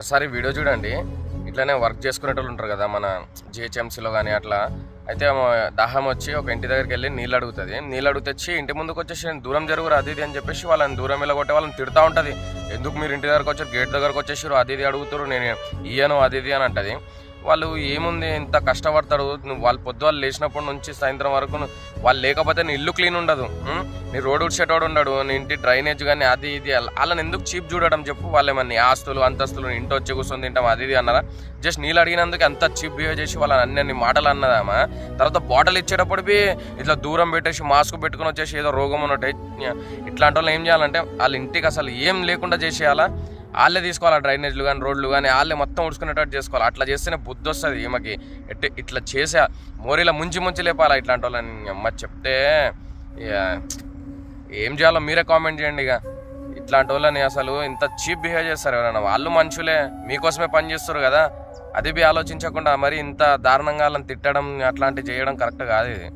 ఒకసారి వీడియో చూడండి. ఇట్లానే వర్క్ చేసుకునేటోళ్ళు ఉంటారు కదా మన జిహెచ్ఎంసీలో కానీ అట్లా. అయితే దాహం వచ్చి ఒక ఇంటి దగ్గరికి వెళ్ళి నీళ్ళు అడుగుతుంది. నీళ్ళు అడుగుతొచ్చి ఇంటి ముందుకు వచ్చేసి దూరం జరుగురు అది ఇది అని చెప్పేసి వాళ్ళని దూరం వెళ్ళగొట్టే వాళ్ళని తిడుతూ ఉంటుంది. ఎందుకు మీరు ఇంటి దగ్గరకు వచ్చారు, గేట్ దగ్గరకు వచ్చేసారు, అది ఇది అడుగుతారు, నేను ఇయ్యను అది ఇది అని అంటది. వాళ్ళు ఏముంది ఇంత కష్టపడతారు, నువ్వు వాళ్ళు పొద్దువాళ్ళు లేచినప్పటి నుంచి సాయంత్రం వరకు వాళ్ళు లేకపోతే నీ ఇల్లు క్లీన్ ఉండదు, నీ రోడ్ ఉడ్చేటోడు ఉండడు, నీ ఇంటి డ్రైనేజ్ కానీ అది ఇది. వాళ్ళని ఎందుకు చీప్ చూడడం చెప్పు. వాళ్ళు ఏమన్నా ఆస్తులు అంతస్తులు ఇంటి వచ్చి కూర్చొని తింటాం అది ఇది అన్నారా? జస్ట్ నీళ్ళు అడిగినందుకు ఎంత చీప్ బిహేవ్ చేసి వాళ్ళని అన్ని మాటలు అన్నదామా? తర్వాత బాటిల్ ఇచ్చేటప్పుడు ఇట్లా దూరం పెట్టేసి మాస్క్ పెట్టుకుని వచ్చేసి ఏదో రోగం ఉన్నట్టు. ఇట్లాంటి వాళ్ళు ఏం చేయాలంటే వాళ్ళ ఇంటికి అసలు ఏం లేకుండా చేసేయాలా, వాళ్ళే తీసుకోవాలి డ్రైనేజ్లు కానీ రోడ్లు కానీ వాళ్ళే మొత్తం ఉడుచుకునేటట్టు చేసుకోవాలి. అట్లా చేస్తేనే బుద్ధి వస్తుంది ఈమెకి. ఇట్లా చేసా మోరీలా ముంచి లేపాలా ఇట్లాంటి వాళ్ళని. అమ్మ చెప్తే ఏం చేయాలో మీరే కామెంట్ చేయండి. ఇక ఇట్లాంటి వాళ్ళని అసలు ఇంత చీప్ బిహేవ్ చేస్తారు ఎవరైనా. వాళ్ళు మనుషులే, మీకోసమే పని చేస్తారు కదా, అది ఆలోచించకుండా మరి ఇంత దారుణంగా వాళ్ళని తిట్టడం అట్లాంటివి చేయడం కరెక్ట్ కాదు ఇది.